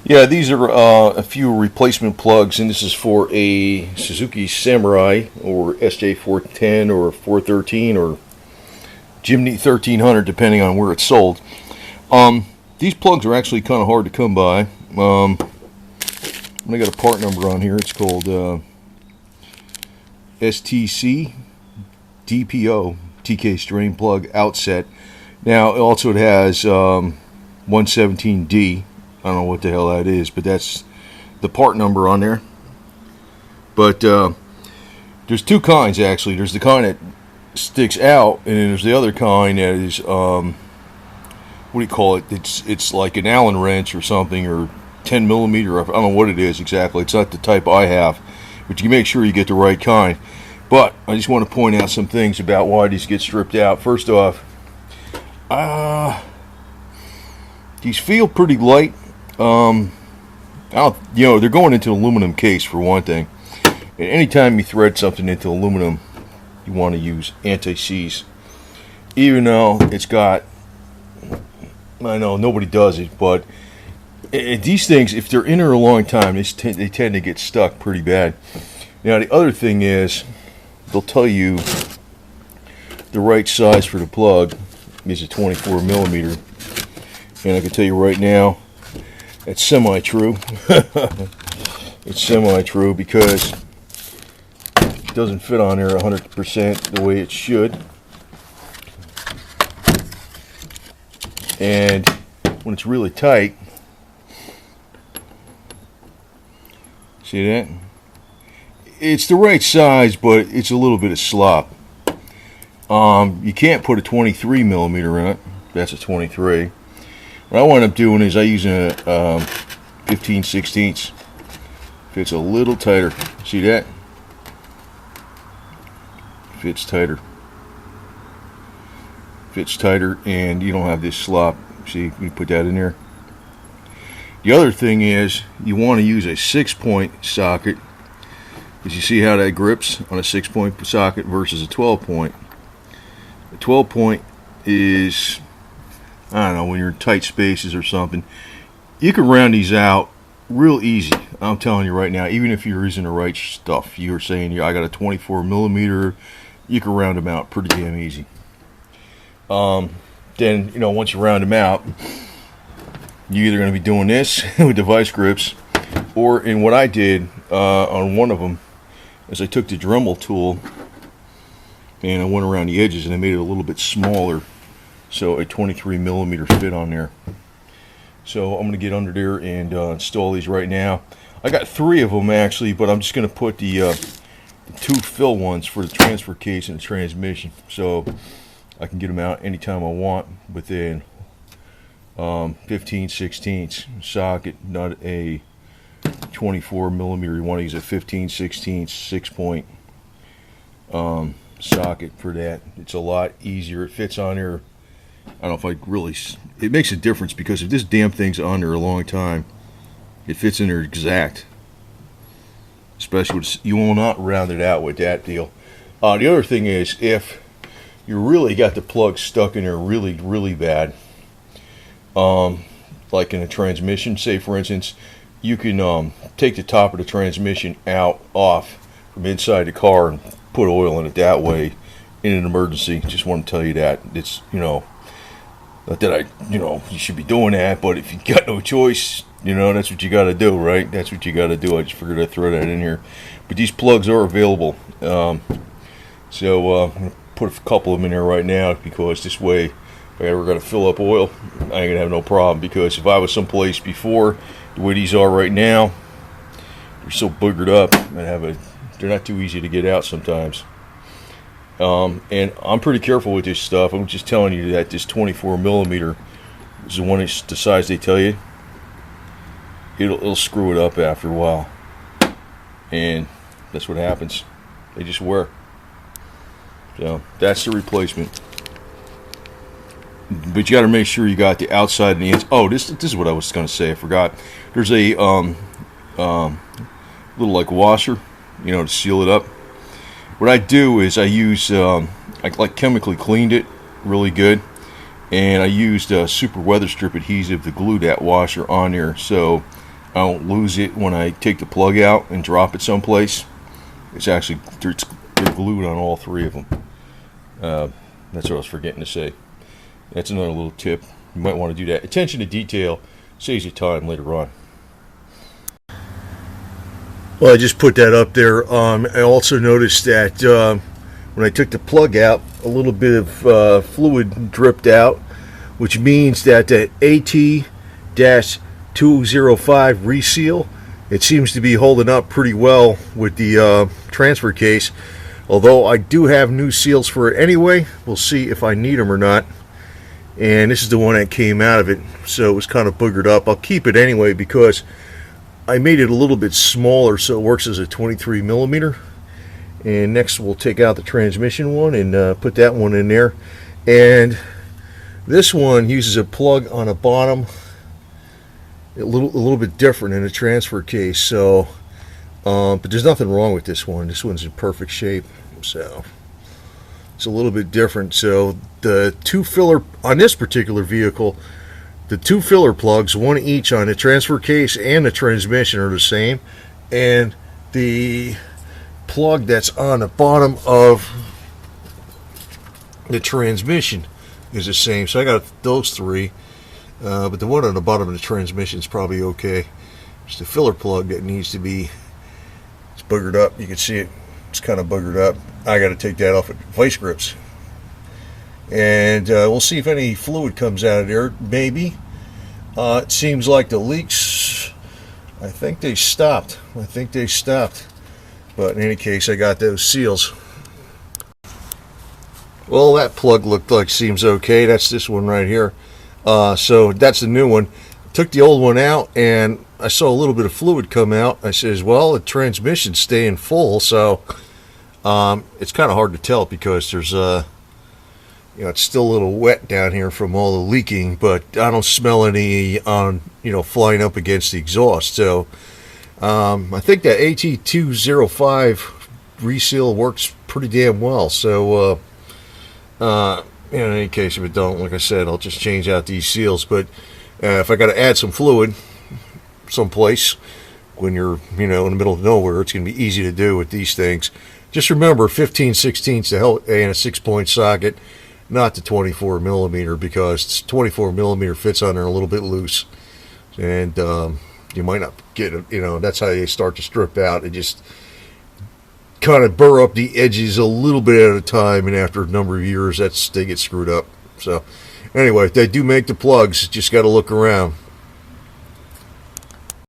Yeah, these are a few replacement plugs, and this is for a Suzuki Samurai or SJ410 or 413 or Jimny 1300, depending on where it's sold. These plugs are actually kind of hard to come by. I got a part number on here. It's called STC DPO TK strain plug outset. Now, also it has 117D. I don't know what the hell that is, but that's the part number on there. But there's two kinds actually. There's the kind that sticks out, and then there's the other kind that is what do you call it? It's like an Allen wrench or something, or 10 millimeter. I don't know what it is exactly. It's not the type I have, but you make sure you get the right kind. But I just want to point out some things about why these get stripped out. First off, these feel pretty light. I don't, they're going into an aluminum case for one thing. And anytime you thread something into aluminum, you want to use anti-seize. Even though it's got, I know nobody does it, but these things, if they're in there a long time, they tend to get stuck pretty bad. Now the other thing is, they'll tell you the right size for the plug is a 24 millimeter, and I can tell you right now, it's semi-true. It's semi-true because it doesn't fit on there 100% the way it should. And when it's really tight, see that? It's the right size, but it's a little bit of slop. You can't put a 23 millimeter in it. That's a 23. What I wind up doing is I use a 15/16. Fits a little tighter. See that? Fits tighter. Fits tighter, and you don't have this slop. See, you put that in there. The other thing is you want to use a 6-point socket, because you see how that grips on a 6-point socket versus a 12-point. The 12-point is, I don't know, when you're in tight spaces or something, you can round these out real easy. I'm telling you right now, even if you're using the right stuff, you're saying, I got a 24 millimeter, you can round them out pretty damn easy. Then, once you round them out, you're either going to be doing this with the vice grips, or in what I did on one of them, is I took the Dremel tool and I went around the edges and I made it a little bit smaller, so a 23 millimeter fit on there. So I'm going to get under there and install these right now. I got 3 of them actually, but I'm just going to put the 2 fill ones for the transfer case and the transmission, so I can get them out anytime I want within 15/16 socket, not a 24 millimeter. You want to use a 15/16 6-point socket for that. It's a lot easier. It fits on there. I don't know if I really, it makes a difference, because if this damn thing's on there a long time, it fits in there exact. Especially with, you will not round it out with that deal. The other thing is, if you really got the plug stuck in there really, really bad, like in a transmission, say for instance, you can take the top of the transmission off from inside the car and put oil in it that way in an emergency. Just want to tell you that. It's, not that you should be doing that, but if you got no choice, that's what you got to do, right? That's what you got to do. I just figured I'd throw that in here. But these plugs are available. So I'm going to put a couple of them in there right now, because this way, if I ever got to fill up oil, I ain't going to have no problem. Because if I was someplace before, the way these are right now, they're so boogered up, they're not too easy to get out sometimes. And I'm pretty careful with this stuff. I'm just telling you that this 24 millimeter is the one that's the size they tell you. It'll screw it up after a while, and that's what happens. They just wear. So that's the replacement. But you got to make sure you got the outside and the inside. Oh, this is what I was going to say. I forgot. There's a little like washer, to seal it up. What I do is I use I chemically cleaned it really good, and I used super weather strip adhesive to glue that washer on there, so I don't lose it when I take the plug out and drop it someplace. It's actually they're glued on all three of them. That's what I was forgetting to say. That's another little tip. You might want to do that. Attention to detail saves you time later on. Well, I just put that up there. I also noticed that when I took the plug out, a little bit of fluid dripped out, which means that the AT-205 reseal, it seems to be holding up pretty well with the transfer case. Although I do have new seals for it anyway. We'll see if I need them or not. And this is the one that came out of it, so it was kind of boogered up. I'll keep it anyway because I made it a little bit smaller so it works as a 23 millimeter. And next we'll take out the transmission one and put that one in there. And this one uses a plug on the bottom, a little bit different in the transfer case. So, but there's nothing wrong with this one. This one's in perfect shape. So it's a little bit different. So the two filler on this particular vehicle, the two filler plugs, one each on the transfer case and the transmission, are the same, and the plug that's on the bottom of the transmission is the same. So I got those three, but the one on the bottom of the transmission is probably okay. It's the filler plug that needs to be, it's boogered up. You can see it, it's kind of boogered up. I got to take that off with vice grips. And we'll see if any fluid comes out of there. Maybe. It seems like the leaks, I think they stopped. But in any case, I got those seals. Well, that plug looked like seems okay. That's this one right here. So that's the new one. Took the old one out and I saw a little bit of fluid come out. I says, well, the transmission's staying full, so it's kind of hard to tell because there's it's still a little wet down here from all the leaking, but I don't smell any flying up against the exhaust. So I think that AT-205 reseal works pretty damn well. So in any case, if it don't, like I said, I'll just change out these seals. But if I got to add some fluid someplace when you're in the middle of nowhere, it's going to be easy to do with these things. Just remember 15/16 and a 6-point socket, not the 24 millimeter, because 24 millimeter fits on there a little bit loose, and you might not get it. That's how they start to strip out. It just kind of burr up the edges a little bit at a time, and after a number of years, they get screwed up. So anyway, they do make the plugs. Just got to look around.